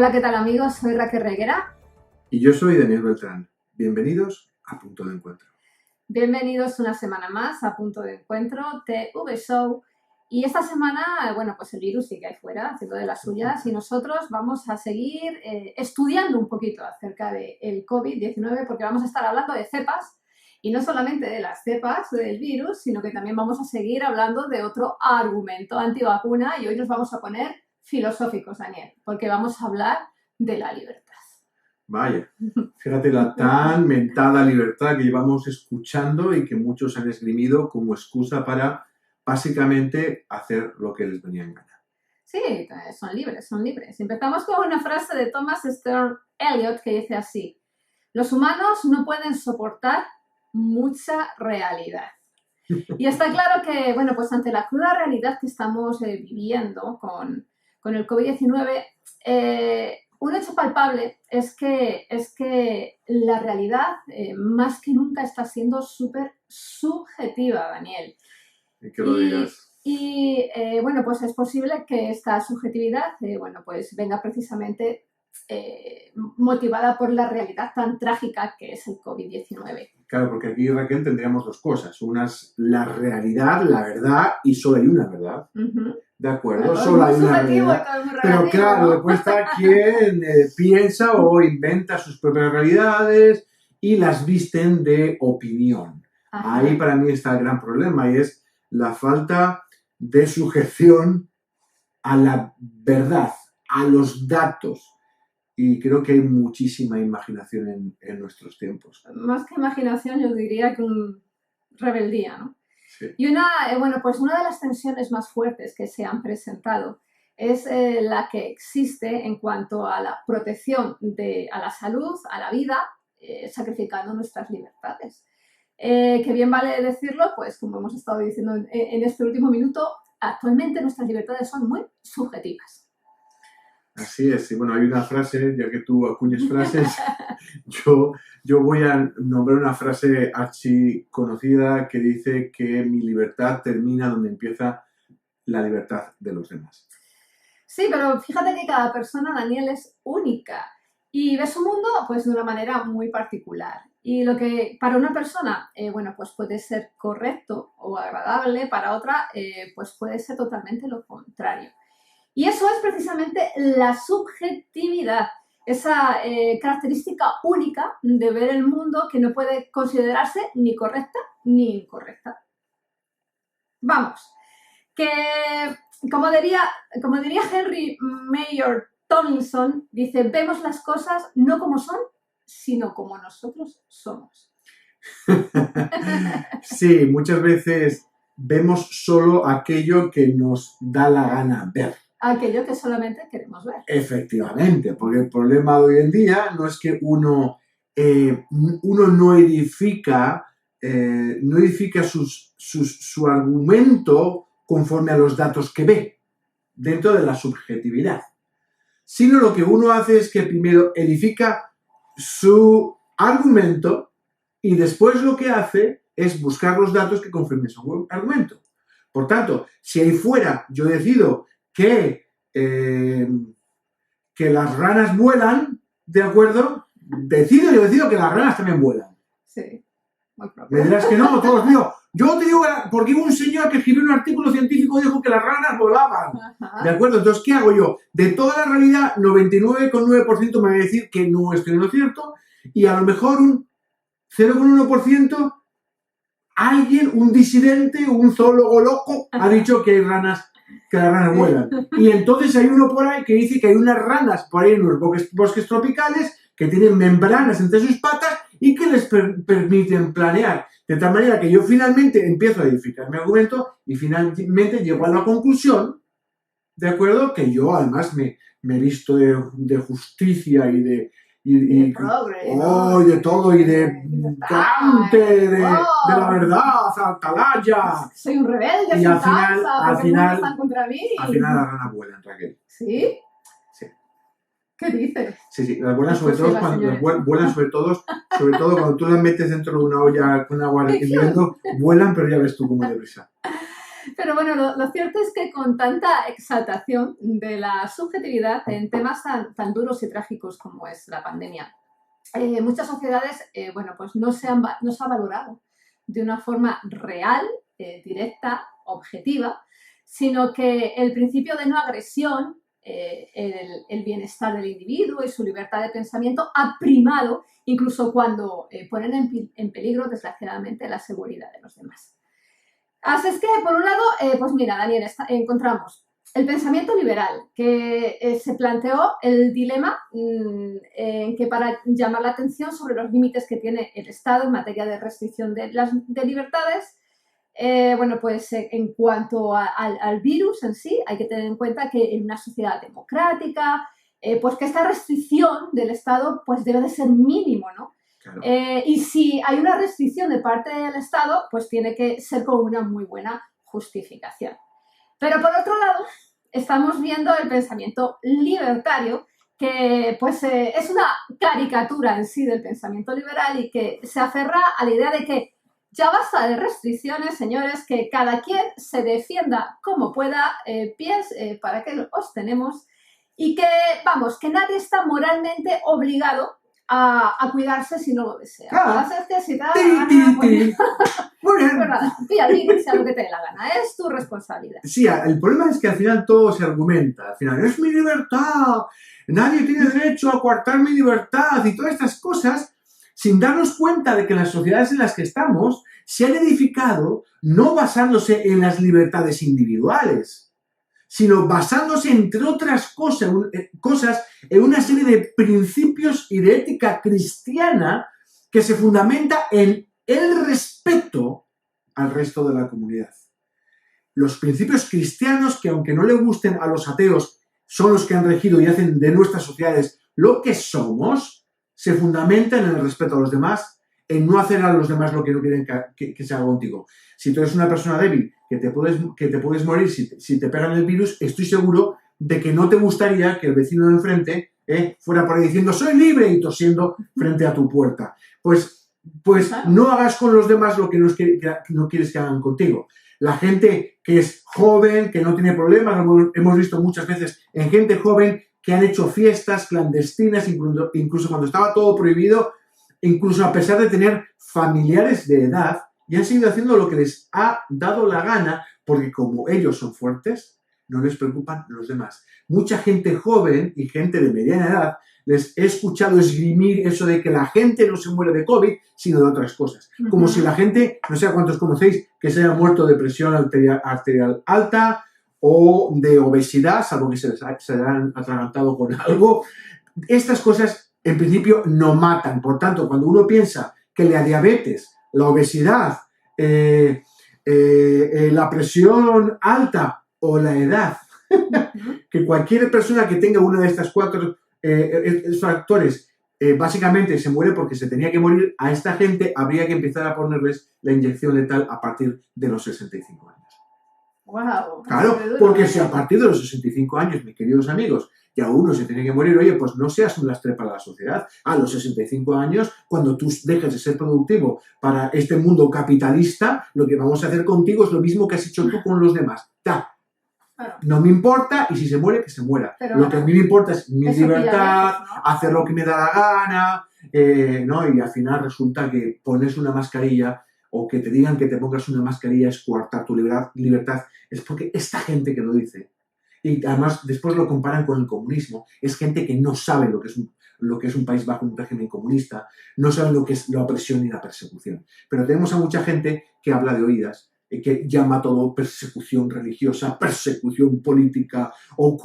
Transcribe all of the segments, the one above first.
Hola, ¿qué tal amigos? Soy Raquel Reguera. Y yo soy Daniel Beltrán. Bienvenidos a Punto de Encuentro. Bienvenidos una semana más a Punto de Encuentro, TV Show. Y esta semana, bueno, pues el virus sigue ahí fuera, haciendo de las suyas, y nosotros vamos a seguir estudiando un poquito acerca del COVID-19, porque vamos a estar hablando de cepas, y no solamente de las cepas del virus, sino que también vamos a seguir hablando de otro argumento antivacuna, y hoy nos vamos a poner filosóficos, Daniel, porque vamos a hablar de la libertad. Vaya, fíjate la tan mentada libertad que llevamos escuchando y que muchos han esgrimido como excusa para básicamente hacer lo que les venía en gana. Sí, son libres, son libres. Empezamos con una frase de Thomas Stern Eliot que dice así: los humanos no pueden soportar mucha realidad. Y está claro que, bueno, pues ante la cruda realidad que estamos viviendo con el COVID-19, un hecho palpable es que la realidad más que nunca está siendo súper subjetiva, Daniel. Y que lo digas. Y bueno, pues es posible que esta subjetividad, bueno, pues venga precisamente motivada por la realidad tan trágica que es el COVID-19. Claro, porque aquí, Raquel, tendríamos dos cosas. Una es la realidad, la verdad, y solo hay una verdad. ¿De acuerdo? Bueno, solo hay una subjetivo, realidad. todo es muy Pero relativo, claro, ¿no? después está quien piensa o inventa sus propias realidades y las visten de opinión. Ajá. Ahí para mí está el gran problema y es la falta de sujeción a la verdad, a los datos. Y creo que hay muchísima imaginación en nuestros tiempos. Más que imaginación, yo diría que rebeldía, ¿no? Sí. Y bueno, pues una de las tensiones más fuertes que se han presentado es la que existe en cuanto a la protección a la salud, a la vida, sacrificando nuestras libertades. Que bien vale decirlo, pues como hemos estado diciendo en este último minuto, actualmente nuestras libertades son muy subjetivas. Así es, y bueno, hay una frase, ya que tú acuñas frases, yo voy a nombrar una frase archiconocida que dice que mi libertad termina donde empieza la libertad de los demás. Sí, pero fíjate que cada persona, Daniel, es única y ve su mundo pues de una manera muy particular. Y lo que para una persona, bueno, pues puede ser correcto o agradable, para otra, pues puede ser totalmente lo contrario. Y eso es precisamente la subjetividad, esa característica única de ver el mundo que no puede considerarse ni correcta ni incorrecta. Vamos, que como diría Henry Mayor Tomlinson, dice, vemos las cosas no como son, sino como nosotros somos. Sí, muchas veces vemos solo aquello que nos da la gana ver. Aquello que solamente queremos ver. Efectivamente, porque el problema de hoy en día no es que uno no edifica su argumento conforme a los datos que ve, dentro de la subjetividad, sino lo que uno hace es que primero edifica su argumento y después lo que hace es buscar los datos que confirmen su argumento. Por tanto, si ahí fuera yo decido que las ranas vuelan, ¿de acuerdo? Yo decido que las ranas también vuelan. Sí, muy propio. Me dirás que no, todos digo. Yo te digo, porque hubo un señor que escribió un artículo científico y dijo que las ranas volaban. Ajá. ¿De acuerdo? Entonces, ¿qué hago yo? De toda la realidad, 99,9% me va a decir que no estoy en lo cierto y a lo mejor un 0,1% alguien, un disidente, un zoólogo loco, ha dicho que las ranas vuelan. Y entonces hay uno por ahí que dice que hay unas ranas por ahí en los bosques tropicales que tienen membranas entre sus patas y que les permiten planear. De tal manera que yo finalmente empiezo a edificar mi argumento y finalmente llego a la conclusión, ¿de acuerdo? Que yo además me he visto de justicia y de todo, y de cante, de la verdad, atalaya. Soy un rebelde, Y sin al final, causa, porque el mundo está contra mí. Al final las ranas vuelan, Raquel. ¿Sí? Sí. ¿Qué dices? Sí, las vuelan sobre todo cuando tú las metes dentro de una olla con agua hirviendo, vuelan, pero ya ves tú cómo deprisa. Pero bueno, lo cierto es que con tanta exaltación de la subjetividad en temas tan duros y trágicos como es la pandemia, muchas sociedades, bueno, pues no se ha valorado de una forma real, directa, objetiva, sino que el principio de no agresión, el bienestar del individuo y su libertad de pensamiento ha primado incluso cuando ponen en peligro, desgraciadamente, la seguridad de los demás. Así es que, por un lado, pues mira, Daniel, encontramos el pensamiento liberal, que se planteó el dilema en que para llamar la atención sobre los límites que tiene el Estado en materia de restricción de libertades, bueno, pues en cuanto al virus en sí, hay que tener en cuenta que en una sociedad democrática, pues que esta restricción del Estado pues debe de ser mínimo, ¿no? Claro. Y si hay una restricción de parte del Estado, pues tiene que ser con una muy buena justificación. Pero por otro lado, estamos viendo el pensamiento libertario, que pues es una caricatura en sí del pensamiento liberal y que se aferra a la idea de que ya basta de restricciones, señores, que cada quien se defienda como pueda, pies para que los tenemos, y que, vamos, que nadie está moralmente obligado a cuidarse si no lo desea. Así es que si te da la gana, pues, Muy bien. pues nada, pilla libre, sea lo que te dé la gana, es tu responsabilidad. Sí, el problema es que al final todo se argumenta. Al final, es mi libertad, nadie tiene derecho a coartar mi libertad y todas estas cosas, sin darnos cuenta de que las sociedades en las que estamos se han edificado no basándose en las libertades individuales, sino basándose, entre otras cosas, en una serie de principios y de ética cristiana que se fundamenta en el respeto al resto de la comunidad. Los principios cristianos, que aunque no le gusten a los ateos, son los que han regido y hacen de nuestras sociedades lo que somos, se fundamentan en el respeto a los demás, en no hacer a los demás lo que no quieren que se haga contigo. Si tú eres una persona débil, que te puedes morir si te pegan el virus, estoy seguro de que no te gustaría que el vecino de enfrente fuera por ahí diciendo soy libre y tosiendo frente a tu puerta. Pues no hagas con los demás lo que no quieres que hagan contigo. La gente que es joven, que no tiene problemas, hemos visto muchas veces en gente joven que han hecho fiestas clandestinas, incluso cuando estaba todo prohibido, incluso a pesar de tener familiares de edad, y han seguido haciendo lo que les ha dado la gana, porque como ellos son fuertes, no les preocupan los demás. Mucha gente joven y gente de mediana edad les he escuchado esgrimir eso de que la gente no se muere de COVID, sino de otras cosas. Como si la gente, no sé a cuántos conocéis, que se haya muerto de presión arterial alta o de obesidad, salvo que se hayan atragantado con algo. Estas cosas, en principio, no matan. Por tanto, cuando uno piensa que la diabetes, la obesidad, la presión alta o la edad, que cualquier persona que tenga uno de estos cuatro factores básicamente se muere porque se tenía que morir, a esta gente habría que empezar a ponerles la inyección letal a partir de los 65 años. Wow, claro, porque si a partir de los 65 años, mis queridos amigos, ya uno se tiene que morir, oye, pues no seas un lastre para la sociedad. A los 65 años, cuando tú dejes de ser productivo para este mundo capitalista, lo que vamos a hacer contigo es lo mismo que has hecho tú con los demás. No me importa, y si se muere, que se muera. Pero lo que a mí me importa es mi libertad, ¿no? Hacer lo que me da la gana, ¿no? Y al final resulta que pones una mascarilla o que te digan que te pongas una mascarilla es coartar tu libertad. Es porque esta gente que lo dice, y además después lo comparan con el comunismo, es gente que no sabe lo que es un país bajo un régimen comunista, no sabe lo que es la opresión y la persecución. Pero tenemos a mucha gente que habla de oídas, que llama todo persecución religiosa, persecución política o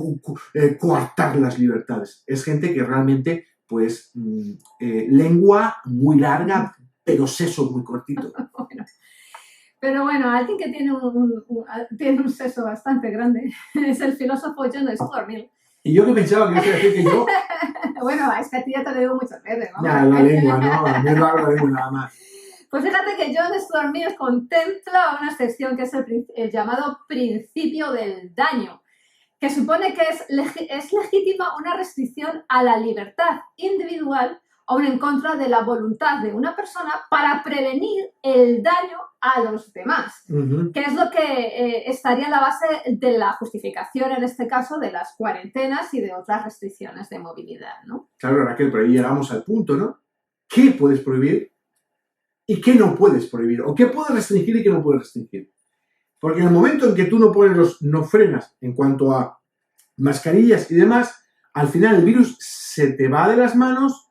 coartar las libertades. Es gente que realmente, pues, lengua muy larga, pero seso muy cortito. Bueno. Pero bueno, alguien que tiene un seso bastante grande es el filósofo John Stuart Mill. Y yo que pensaba que ibas a decir que yo... Bueno, es que a ti ya te lo digo muchas veces, ¿no? Ya, la lengua, ¿no? A mí lo hago la lengua nada más. Pues fíjate que John Stuart Mill contempla una excepción que es el llamado principio del daño, que supone que es legítima una restricción a la libertad individual aún en contra de la voluntad de una persona para prevenir el daño a los demás, que es lo que estaría en la base de la justificación, en este caso, de las cuarentenas y de otras restricciones de movilidad, ¿no? Claro, Raquel, pero ahí llegamos al punto, ¿no? ¿Qué puedes prohibir y qué no puedes prohibir? ¿O qué puedes restringir y qué no puedes restringir? Porque en el momento en que tú no frenas en cuanto a mascarillas y demás, al final el virus se te va de las manos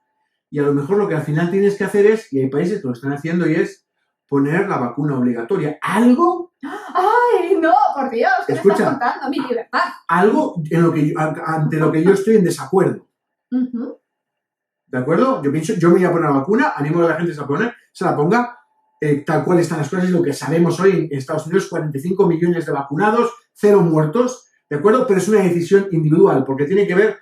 y a lo mejor lo que al final tienes que hacer es, y hay países que lo están haciendo, y es poner la vacuna obligatoria. Algo... ¡Ay, no! Por Dios, ¿qué me estás contando? Mi libertad. Algo ante lo que yo estoy en desacuerdo. ¿De acuerdo? Yo pienso, yo me voy a poner la vacuna, animo a la gente a se la ponga tal cual están las cosas, y lo que sabemos hoy en Estados Unidos, 45 millones de vacunados, 0 muertos, ¿de acuerdo? Pero es una decisión individual, porque tiene que ver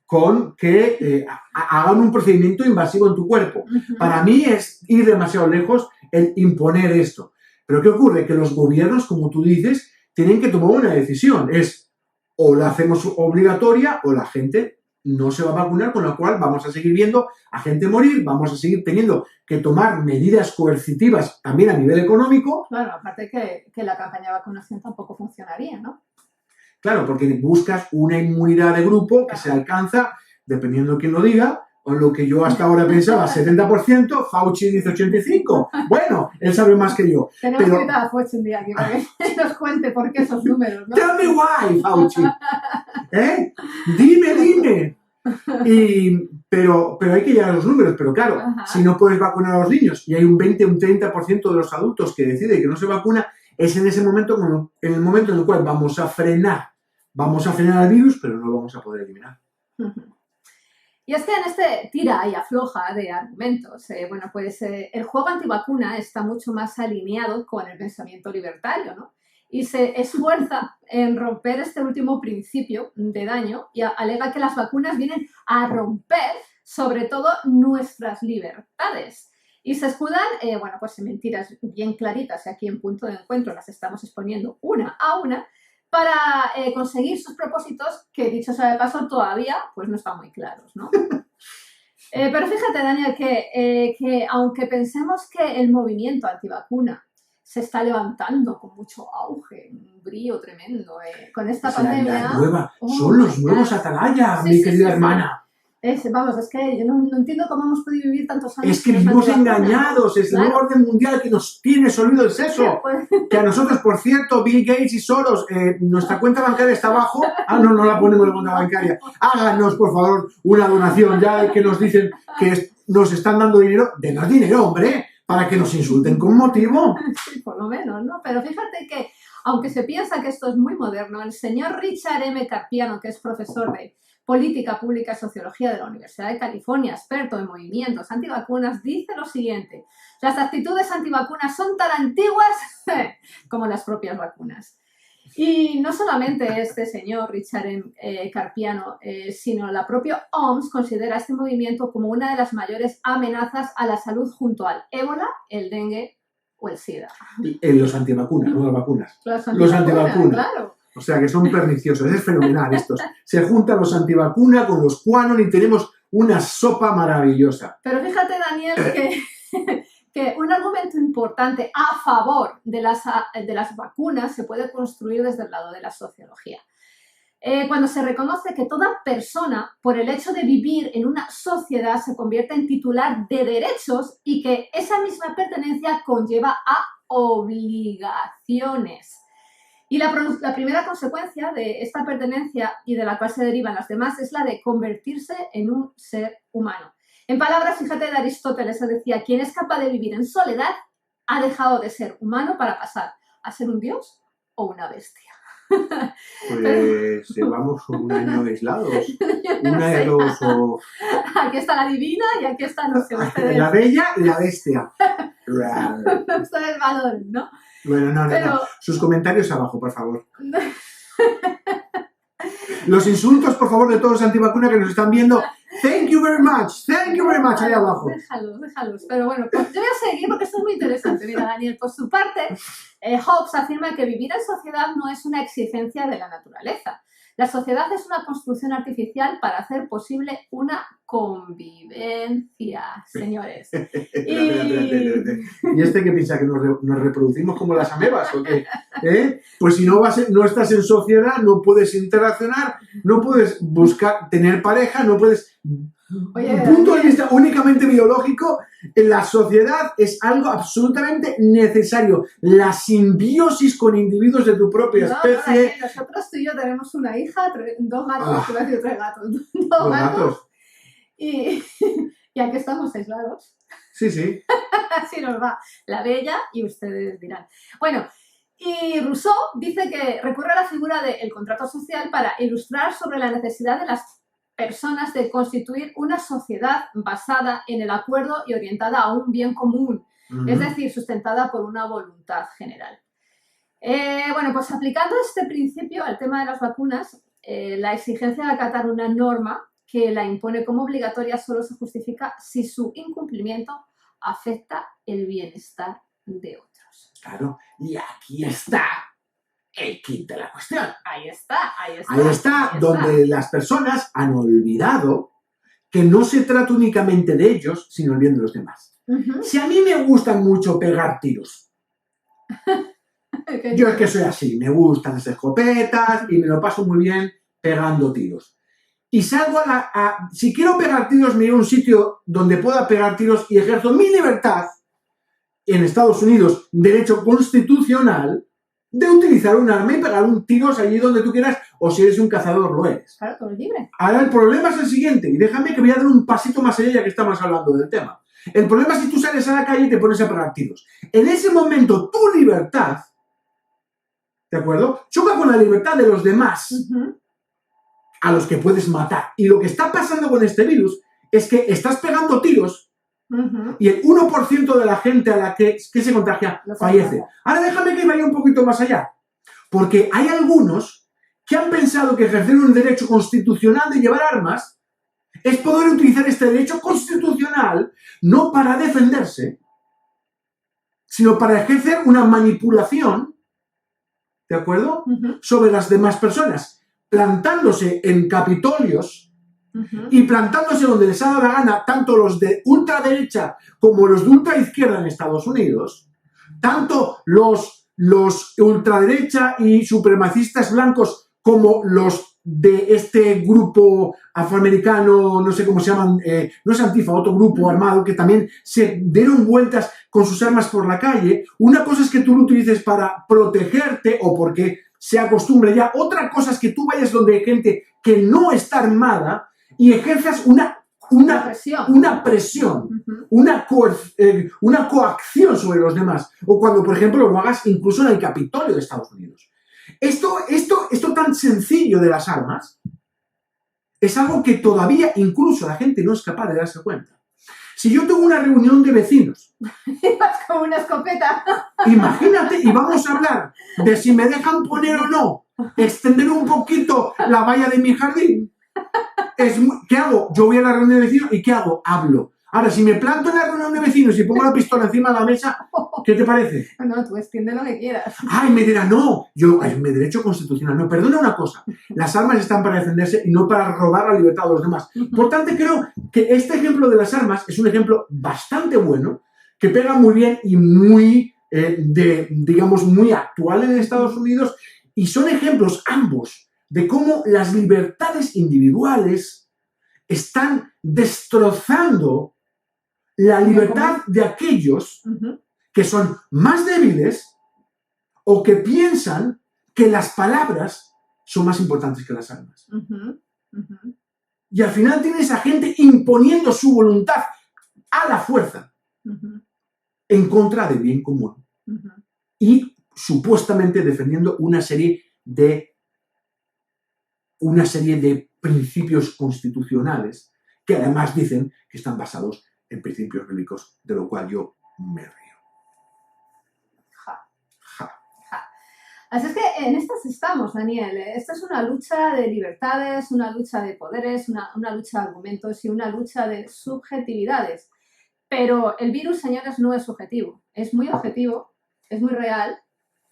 con que hagan un procedimiento invasivo en tu cuerpo. Para mí es ir demasiado lejos el imponer esto. Pero ¿qué ocurre? Que los gobiernos, como tú dices, tienen que tomar una decisión. Es o la hacemos obligatoria o la gente no se va a vacunar, con lo cual vamos a seguir viendo a gente morir, vamos a seguir teniendo que tomar medidas coercitivas también a nivel económico. Claro, aparte que la campaña de vacunación tampoco funcionaría, ¿no? Claro, porque buscas una inmunidad de grupo que se alcanza, dependiendo de quién lo diga, o lo que yo hasta ahora pensaba, 70%, Fauci dice 85%. Bueno, él sabe más que yo. Tenemos que invitar a Fauci un día aquí para que nos cuente por qué esos números, ¿no? Tell me why, Fauci. Dime. Pero hay que llegar a los números. Pero claro, si no puedes vacunar a los niños y hay un 20, un 30% de los adultos que decide que no se vacuna, es en ese momento, en el momento en el cual vamos a frenar al virus, pero no lo vamos a poder eliminar. Y es que en este tira y afloja de argumentos, pues el juego antivacuna está mucho más alineado con el pensamiento libertario, ¿no? Y se esfuerza en romper este último principio de daño y alega que las vacunas vienen a romper, sobre todo, nuestras libertades. Y se escudan, pues en mentiras bien claritas, y aquí en Punto de Encuentro las estamos exponiendo una a una, para conseguir sus propósitos, que dicho sea de paso, todavía pues no están muy claros, ¿no? Pero fíjate, Daniel, que aunque pensemos que el movimiento antivacuna se está levantando con mucho auge, un brío tremendo, con esta pandemia... Son los nuevos Atalaya, mi querida hermana. Es que yo no entiendo cómo hemos podido vivir tantos años. Es que vivimos engañados, es el nuevo orden mundial que nos tiene sólido el seso. Que a nosotros, por cierto, Bill Gates y Soros, nuestra cuenta bancaria está abajo. No la ponemos en la cuenta bancaria. Háganos, por favor, una donación, ya que nos dicen que nos están dando dinero. Denos dinero, hombre, para que nos insulten con motivo. Sí, por lo menos, ¿no? Pero fíjate que, aunque se piensa que esto es muy moderno, el señor Richard M. Carpiano, que es profesor de Política Pública y Sociología de la Universidad de California, experto en movimientos antivacunas, dice lo siguiente: las actitudes antivacunas son tan antiguas como las propias vacunas. Y no solamente este señor Richard Carpiano, sino la propia OMS considera este movimiento como una de las mayores amenazas a la salud junto al ébola, el dengue o el SIDA. Los antivacunas, no las vacunas. Los antivacunas, claro. O sea, que son perniciosos, es fenomenal estos. Se juntan los antivacunas con los QAnon y tenemos una sopa maravillosa. Pero fíjate, Daniel, que un argumento importante a favor de las vacunas se puede construir desde el lado de la sociología. Cuando se reconoce que toda persona, por el hecho de vivir en una sociedad, se convierte en titular de derechos y que esa misma pertenencia conlleva a obligaciones. Y la primera consecuencia de esta pertenencia y de la cual se derivan las demás es la de convertirse en un ser humano. En palabras, fíjate, de Aristóteles, se decía: quien es capaz de vivir en soledad ha dejado de ser humano para pasar a ser un dios o una bestia. Pues llevamos un año aislados. Una de dos o... Aquí está la divina y aquí está, no sé, ustedes. La bella y la bestia. Ustedes valoren, ¿no? Bueno, no. Sus comentarios abajo, por favor. Los insultos, por favor, de todos los antivacunas que nos están viendo. Thank you very much, ahí abajo. Déjalos. Pero bueno, pues yo voy a seguir porque esto es muy interesante. Mira, Daniel, por su parte, Hobbes afirma que vivir en sociedad no es una exigencia de la naturaleza, La sociedad es una construcción artificial para hacer posible una convivencia, señores. ¿Y este qué piensa? ¿Que nos reproducimos como las amebas o qué? Pues si no, no estás en sociedad, no puedes interaccionar, no puedes buscar, tener pareja, no puedes... Oye, punto de vista únicamente biológico, la sociedad es algo absolutamente necesario. La simbiosis con individuos de tu propia especie... No, nosotros tú y yo tenemos una hija, dos gatos, te voy a decir tres gatos, Los dos gatos. gatos, y aquí estamos aislados. Sí, sí. Así nos va la bella y ustedes dirán. Bueno, y Rousseau dice que recurre a la figura del contrato social para ilustrar sobre la necesidad de las personas de constituir una sociedad basada en el acuerdo y orientada a un bien común, es decir, sustentada por una voluntad general. Bueno, pues aplicando este principio al tema de las vacunas, la exigencia de acatar una norma que la impone como obligatoria solo se justifica si su incumplimiento afecta el bienestar de otros. Claro, y aquí está el kit de la cuestión. Ahí está. Ahí está donde las personas han olvidado que no se trata únicamente de ellos, sino el bien de los demás. Si a mí me gustan mucho pegar tiros, yo es que soy así, me gustan las escopetas y me lo paso muy bien pegando tiros. Y salgo si quiero pegar tiros, me voy a un sitio donde pueda pegar tiros y ejerzo mi libertad, en Estados Unidos, derecho constitucional, de utilizar un arma y pegar un tiro allí donde tú quieras, o si eres un cazador, lo eres. Claro, todo es libre. Ahora, el problema es el siguiente, y déjame que voy a dar un pasito más allá ya que estamos hablando del tema. El problema es si tú sales a la calle y te pones a pegar tiros. En ese momento, tu libertad, ¿de acuerdo?, choca con la libertad de los demás, a los que puedes matar. Y lo que está pasando con este virus es que estás pegando tiros y el 1% de la gente a la que se contagia fallece. Ahora déjame que vaya un poquito más allá. Porque hay algunos que han pensado que ejercer un derecho constitucional de llevar armas es poder utilizar este derecho constitucional no para defenderse, sino para ejercer una manipulación, ¿de acuerdo?, sobre las demás personas, plantándose en capitolios y plantándose donde les ha dado la gana, tanto los de ultraderecha como los de ultraizquierda en Estados Unidos, tanto los ultraderecha y supremacistas blancos como los de este grupo afroamericano, no sé cómo se llaman, no es Antifa, otro grupo armado que también se dieron vueltas con sus armas por la calle. Una cosa es que tú lo utilices para protegerte o porque sea costumbre ya, otra cosa es que tú vayas donde hay gente que no está armada y ejerzas una presión, una coacción sobre los demás. O cuando, por ejemplo, lo hagas incluso en el Capitolio de Estados Unidos. Esto tan sencillo de las armas es algo que todavía incluso la gente no es capaz de darse cuenta. Si yo tengo una reunión de vecinos... Vas con una escopeta. Imagínate, y vamos a hablar de si me dejan poner o no, extender un poquito la valla de mi jardín. ¿Qué hago? Yo voy a la reunión de vecinos y ¿qué hago? Hablo. Ahora, si me planto en la reunión de vecinos y pongo la pistola encima de la mesa, ¿qué te parece? No, tú extiende lo que quieras. Ay, me dirá, no, es mi derecho constitucional. No, perdona una cosa, las armas están para defenderse y no para robar la libertad de los demás. Por tanto, creo que este ejemplo de las armas es un ejemplo bastante bueno, que pega muy bien y muy, digamos, muy actual en Estados Unidos, y son ejemplos ambos de cómo las libertades individuales están destrozando la libertad de aquellos que son más débiles o que piensan que las palabras son más importantes que las armas. Y al final tienes a gente imponiendo su voluntad a la fuerza en contra del bien común y supuestamente defendiendo una serie de principios constitucionales que además dicen que están basados en principios bíblicos, de lo cual yo me río. Así es que en estas estamos, Daniel. Esta es una lucha de libertades, una lucha de poderes, una lucha de argumentos y una lucha de subjetividades. Pero el virus, señores, no es subjetivo. Es muy objetivo, es muy real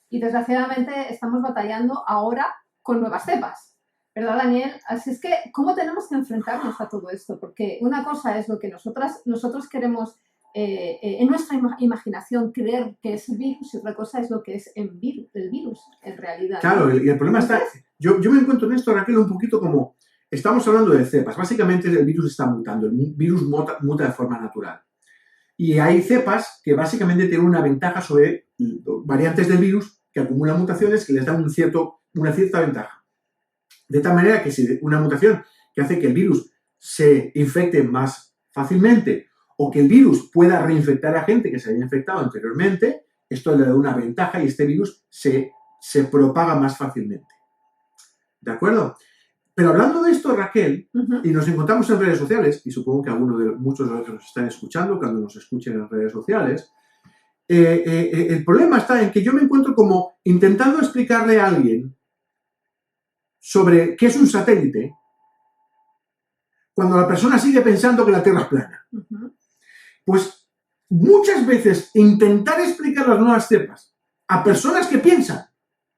y desgraciadamente estamos batallando ahora con nuevas cepas. ¿Verdad, Daniel? Así es que, ¿cómo tenemos que enfrentarnos a todo esto? Porque una cosa es lo que nosotros queremos en nuestra imaginación creer que es el virus y otra cosa es lo que es el virus en realidad. Claro, y el problema está... Yo me encuentro en esto, Raquel, un poquito como... Estamos hablando de cepas. Básicamente el virus está mutando. El virus muta de forma natural. Y hay cepas que básicamente tienen una ventaja sobre variantes del virus que acumulan mutaciones que les dan una cierta ventaja. De tal manera que si una mutación que hace que el virus se infecte más fácilmente o que el virus pueda reinfectar a gente que se haya infectado anteriormente, esto le da una ventaja y este virus se propaga más fácilmente. ¿De acuerdo? Pero hablando de esto, Raquel, y nos encontramos en redes sociales, y supongo que muchos de los que nos están escuchando, cuando nos escuchen en redes sociales, el problema está en que yo me encuentro como intentando explicarle a alguien sobre qué es un satélite, cuando la persona sigue pensando que la Tierra es plana. Pues muchas veces intentar explicar las nuevas cepas a personas que piensan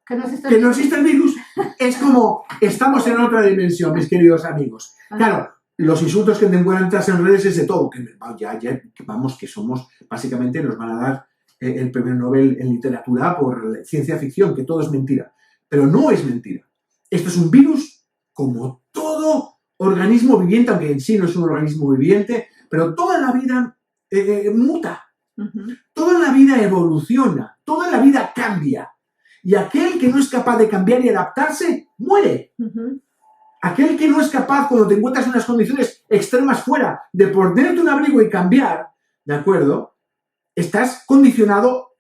que no existe el virus es como estamos en otra dimensión, mis queridos amigos. Claro, los insultos que te encuentras en redes es de todo, que somos, básicamente nos van a dar el premio Nobel en literatura por ciencia ficción, que todo es mentira. Pero no es mentira. Esto es un virus como todo organismo viviente, aunque en sí no es un organismo viviente, pero toda la vida muta. Toda la vida evoluciona, toda la vida cambia. Y aquel que no es capaz de cambiar y adaptarse, muere. Aquel que no es capaz, cuando te encuentras en unas condiciones extremas fuera, de ponerte un abrigo y cambiar, ¿de acuerdo? Estás condicionado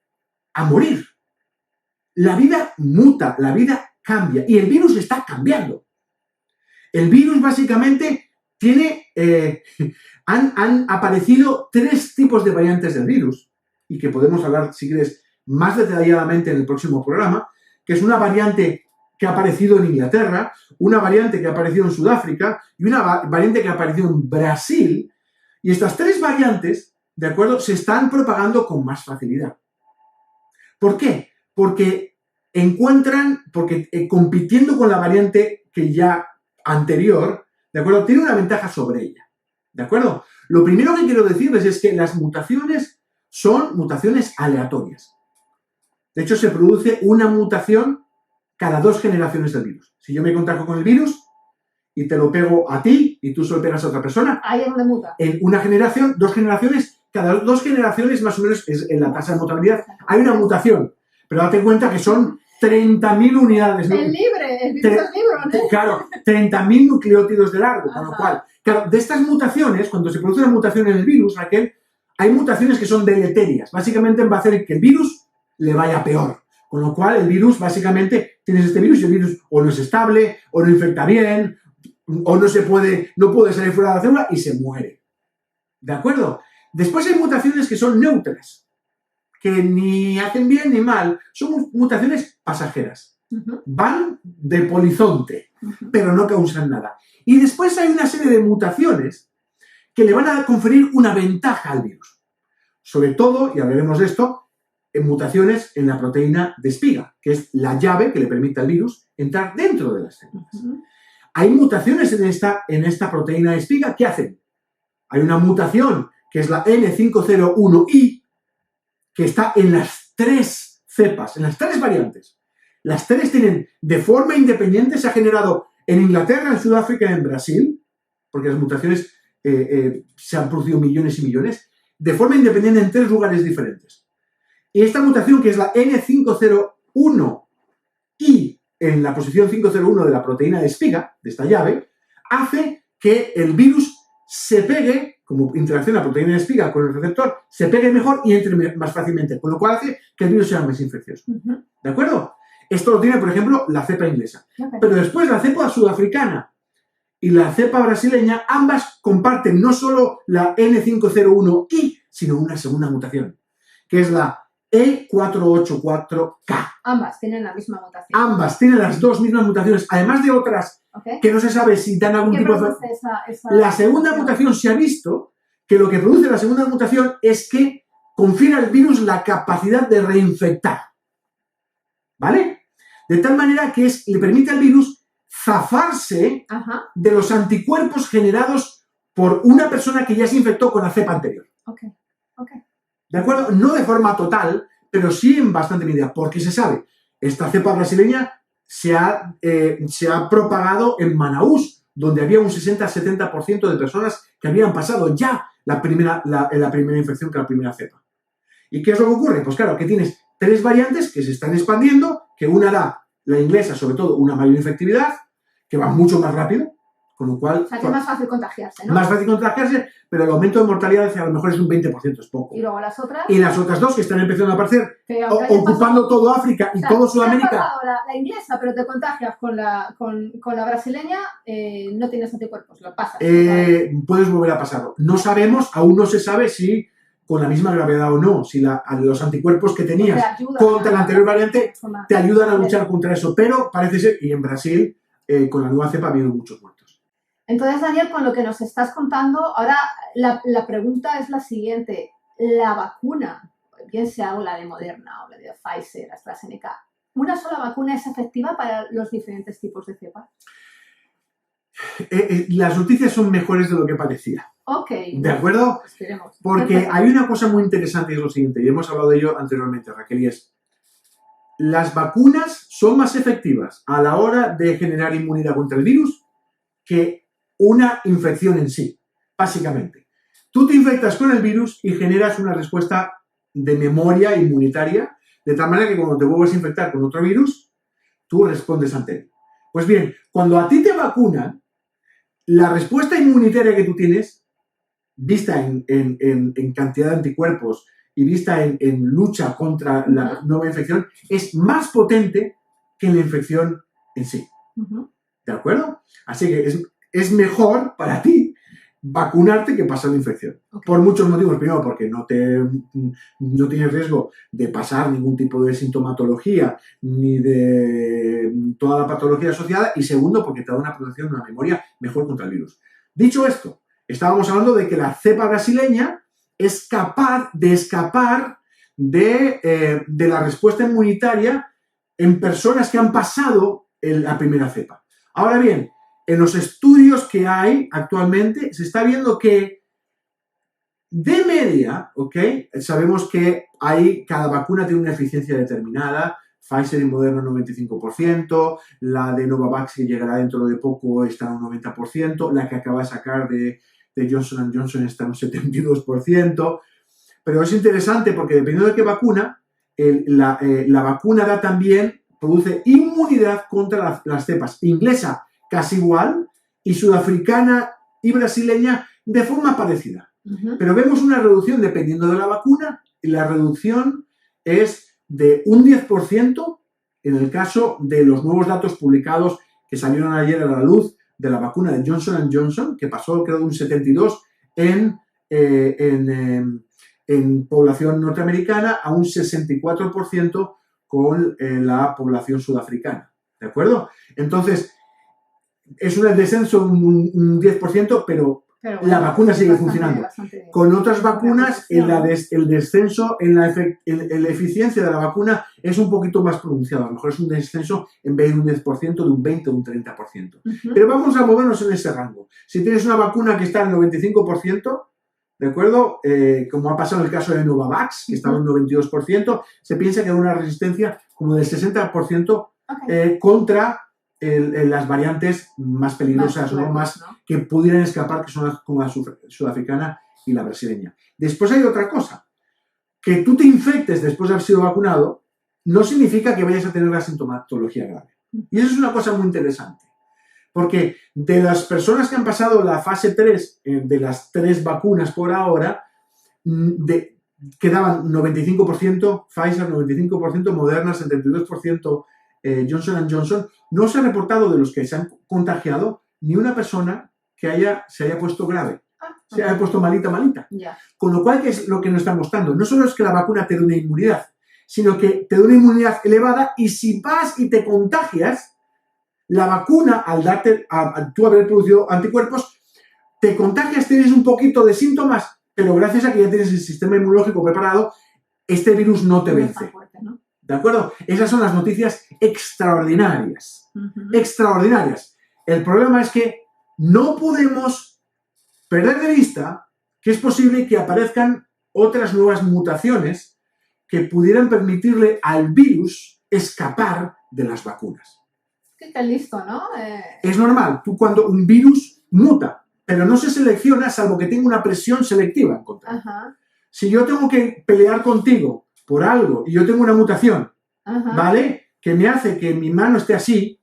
a morir. La vida muta, la vida cambia y el virus está cambiando. El virus básicamente tiene... han aparecido 3 tipos de variantes del virus y que podemos hablar, si quieres, más detalladamente en el próximo programa, que es una variante que ha aparecido en Inglaterra, una variante que ha aparecido en Sudáfrica y una variante que ha aparecido en Brasil. Y estas 3 variantes, ¿de acuerdo?, se están propagando con más facilidad. ¿Por qué? Porque compitiendo con la variante que ya anterior, ¿de acuerdo?, tiene una ventaja sobre ella. ¿De acuerdo? Lo primero que quiero decirles es que las mutaciones son mutaciones aleatorias. De hecho, se produce una mutación cada 2 generaciones del virus. Si yo me contacto con el virus y te lo pego a ti y tú se lo pegas a otra persona, ahí es donde muta. En una generación, 2 generaciones, cada 2 generaciones más o menos es en la tasa de mutabilidad, hay una mutación. Pero date cuenta que son 30.000 unidades. El virus es libre, ¿no? Claro, 30.000 nucleótidos de largo, con lo cual, claro, de estas mutaciones, cuando se produce una mutación en el virus, Raquel, hay mutaciones que son deleterias. Básicamente va a hacer que el virus le vaya peor. Con lo cual, el virus, básicamente, tienes este virus y el virus o no es estable, o no infecta bien, o no puede salir fuera de la célula y se muere. ¿De acuerdo? Después hay mutaciones que son neutras, que ni hacen bien ni mal, son mutaciones pasajeras. Van de polizonte, pero no causan nada. Y después hay una serie de mutaciones que le van a conferir una ventaja al virus. Sobre todo, y hablaremos de esto, en mutaciones en la proteína de espiga, que es la llave que le permite al virus entrar dentro de las células. Hay mutaciones en esta proteína de espiga que hacen. Hay una mutación que es la N501I, que está en las 3 cepas, en las 3 variantes. Las 3 tienen, de forma independiente, se ha generado en Inglaterra, en Sudáfrica y en Brasil, porque las mutaciones se han producido millones y millones, de forma independiente en 3 lugares diferentes. Y esta mutación, que es la N501I en la posición 501 de la proteína de espiga, de esta llave, hace que el virus se pegue, como interacciona la proteína de espiga con el receptor, se pegue mejor y entre más fácilmente, con lo cual hace que el virus sea más infeccioso. ¿De acuerdo? Esto lo tiene, por ejemplo, la cepa inglesa. Pero después la cepa sudafricana y la cepa brasileña, ambas comparten no solo la N501I, sino una segunda mutación, que es la E484K. Ambas tienen la misma mutación. Ambas tienen las 2 mismas mutaciones, además de otras que no se sabe si dan algún tipo de... La segunda mutación se ha visto que lo que produce la segunda mutación es que confiere al virus la capacidad de reinfectar. ¿Vale? De tal manera que le permite al virus zafarse Ajá. de los anticuerpos generados por una persona que ya se infectó con la cepa anterior. Ok. ¿De acuerdo? No de forma total, pero sí en bastante medida, porque se sabe, esta cepa brasileña se ha propagado en Manaús, donde había un 60-70% de personas que habían pasado ya la primera infección que la primera cepa. ¿Y qué es lo que ocurre? Pues claro, que tienes 3 variantes que se están expandiendo, que una da, la inglesa sobre todo, una mayor infectividad, que va mucho más rápido, con lo cual... O sea, que es más fácil contagiarse, ¿no? Más fácil contagiarse, pero el aumento de mortalidad a lo mejor es un 20%, es poco. Y luego las otras... Y las otras 2 que están empezando a aparecer, ocupando pasado, todo África y todo Sudamérica. Si has pasado la inglesa, pero te contagias con la brasileña, no tienes anticuerpos, lo pasas. Puedes volver a pasarlo. No sabemos, aún no se sabe si con la misma gravedad o no, si los anticuerpos que tenías contra la anterior variante te ayudan a luchar contra eso. Pero parece ser, y en Brasil, con la nueva cepa ha habido muchos muertos. Entonces, Daniel, con lo que nos estás contando, ahora la pregunta es la siguiente. La vacuna, bien sea la de Moderna o la de Pfizer, AstraZeneca, ¿una sola vacuna es efectiva para los diferentes tipos de cepa? Las noticias son mejores de lo que parecía. Ok. ¿De acuerdo? Esperemos. Porque hay una cosa muy interesante y es lo siguiente, y hemos hablado de ello anteriormente, Raquel, y es las vacunas son más efectivas a la hora de generar inmunidad contra el virus que una infección en sí, básicamente. Tú te infectas con el virus y generas una respuesta de memoria inmunitaria, de tal manera que cuando te vuelves a infectar con otro virus, tú respondes ante él. Pues bien, cuando a ti te vacunan, la respuesta inmunitaria que tú tienes, vista en cantidad de anticuerpos y vista en lucha contra la nueva infección, es más potente que la infección en sí. ¿De acuerdo? Así que es mejor para ti vacunarte que pasar la infección. Okay. Por muchos motivos. Primero, porque no tienes riesgo de pasar ningún tipo de sintomatología ni de toda la patología asociada. Y segundo, porque te da una protección, una memoria mejor contra el virus. Dicho esto, estábamos hablando de que la cepa brasileña es capaz de escapar de la respuesta inmunitaria en personas que han pasado la primera cepa. Ahora bien, en los estudios que hay actualmente se está viendo que de media, ¿ok? Sabemos que cada vacuna tiene una eficiencia determinada. Pfizer y Moderna 95%, la de Novavax que llegará dentro de poco está en un 90%, la que acaba de sacar de Johnson & Johnson está en un 72%. Pero es interesante porque dependiendo de qué vacuna, la vacuna produce inmunidad contra las cepas inglesa casi igual, y sudafricana y brasileña de forma parecida. Pero vemos una reducción dependiendo de la vacuna, y la reducción es de un 10% en el caso de los nuevos datos publicados que salieron ayer a la luz de la vacuna de Johnson & Johnson, que pasó creo de un 72% en población norteamericana a un 64% con la población sudafricana. ¿De acuerdo? Entonces, es un descenso un 10%, pero bueno, la vacuna sigue funcionando. Con otras vacunas, el descenso en la eficiencia de la vacuna es un poquito más pronunciado. A lo mejor es un descenso en vez de un 10%, de un 20 o un 30%. Pero vamos a movernos en ese rango. Si tienes una vacuna que está en el 95%, ¿de acuerdo? Como ha pasado en el caso de Novavax, que estaba en un 92%, se piensa que hay una resistencia como del 60% contra las variantes más peligrosas, ¿no? Que pudieran escapar, que son como la sudafricana y la brasileña. Después hay otra cosa. Que tú te infectes después de haber sido vacunado no significa que vayas a tener la sintomatología grave. Y eso es una cosa muy interesante. Porque de las personas que han pasado la fase 3 de las 3 vacunas por ahora, quedaban 95% Pfizer, 95% Moderna, 72% Johnson & Johnson. No se ha reportado de los que se han contagiado ni una persona que se haya puesto grave, se haya puesto malita. Yeah. Con lo cual, ¿qué es lo que nos está mostrando? No solo es que la vacuna te dé una inmunidad, sino que te da una inmunidad elevada y si vas y te contagias, la vacuna, al darte, tú haber producido anticuerpos, te contagias, tienes un poquito de síntomas, pero gracias a que ya tienes el sistema inmunológico preparado, este virus no te vence. Fuerte, ¿no? ¿De acuerdo? Esas son las noticias extraordinarias. Extraordinarias. El problema es que no podemos perder de vista que es posible que aparezcan otras nuevas mutaciones que pudieran permitirle al virus escapar de las vacunas. Qué listo, ¿no? Es normal, tú cuando un virus muta, pero no se selecciona salvo que tenga una presión selectiva en contra. Ajá. Si yo tengo que pelear contigo por algo y yo tengo una mutación, ¿vale? Que me hace que mi mano esté así,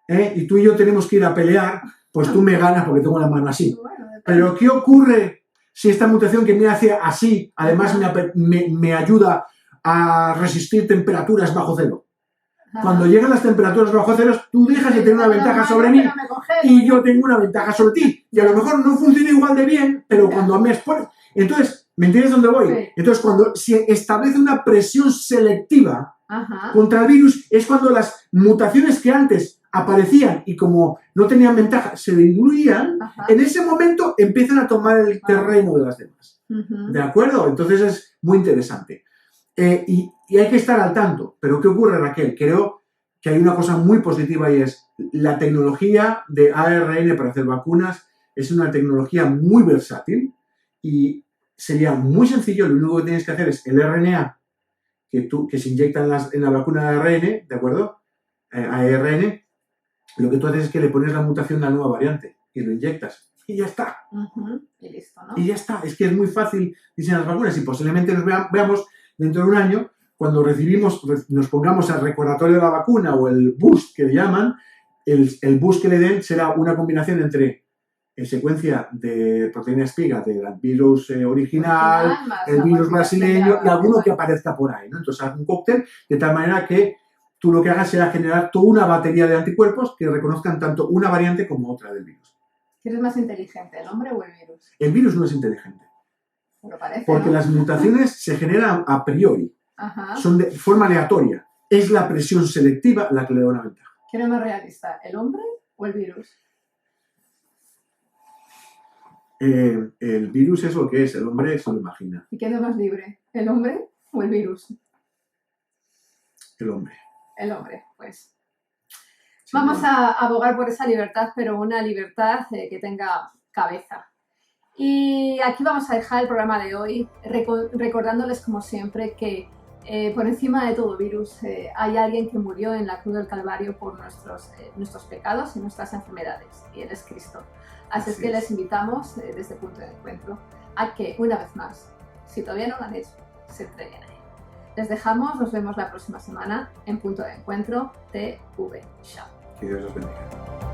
y tú y yo tenemos que ir a pelear, pues tú me ganas porque tengo la mano así. Bueno, Pero ¿qué ocurre si esta mutación que me hace así, además me ayuda a resistir temperaturas bajo cero? Cuando llegan las temperaturas bajo cero, tú dejas de tener una ventaja sobre mí y yo tengo una ventaja sobre ti. Y a lo mejor no funciona igual de bien, pero cuando me expones... Entonces, ¿me entiendes dónde voy? Sí. Entonces, cuando se establece una presión selectiva contra el virus, es cuando las mutaciones que antes aparecían y como no tenían ventaja, se diluían, en ese momento empiezan a tomar el terreno de las demás. ¿De acuerdo? Entonces es muy interesante. Y hay que estar al tanto. Pero ¿qué ocurre, Raquel? Creo que hay una cosa muy positiva y es la tecnología de ARN para hacer vacunas es una tecnología muy versátil y sería muy sencillo. Lo único que tienes que hacer es el RNA que se inyecta en la vacuna de ARN, ¿de acuerdo? ARN. Lo que tú haces es que le pones la mutación de la nueva variante y lo inyectas. Y ya está. Y listo, ¿no? Y ya está. Es que es muy fácil diseñar las vacunas y posiblemente nos veamos dentro de un año cuando nos pongamos el recordatorio de la vacuna o el boost que le llaman. El boost que le den será una combinación entre secuencia de proteína espiga del virus original, el virus brasileño y alguno que aparezca por ahí, ¿no? Entonces haz un cóctel de tal manera que tú lo que hagas será generar toda una batería de anticuerpos que reconozcan tanto una variante como otra del virus. ¿Quién es más inteligente, el hombre o el virus? El virus no es inteligente. Pero parece, porque ¿no? las mutaciones se generan a priori. Son de forma aleatoria. Es la presión selectiva la que le da una ventaja. ¿Quién es más realista, el hombre o el virus? El virus es lo que es, el hombre se lo imagina. ¿Y quién es más libre, el hombre o el virus? El hombre. El hombre, pues. Sí, Vamos a abogar por esa libertad, pero una libertad que tenga cabeza. Y aquí vamos a dejar el programa de hoy recordándoles, como siempre, que por encima de todo virus hay alguien que murió en la cruz del Calvario por nuestros pecados y nuestras enfermedades, y Él es Cristo. Así es que les invitamos desde Punto de Encuentro a que, una vez más, si todavía no lo han hecho, se entreguen a Él. Les dejamos, nos vemos la próxima semana en Punto de Encuentro TV. Chao. Que Dios los bendiga.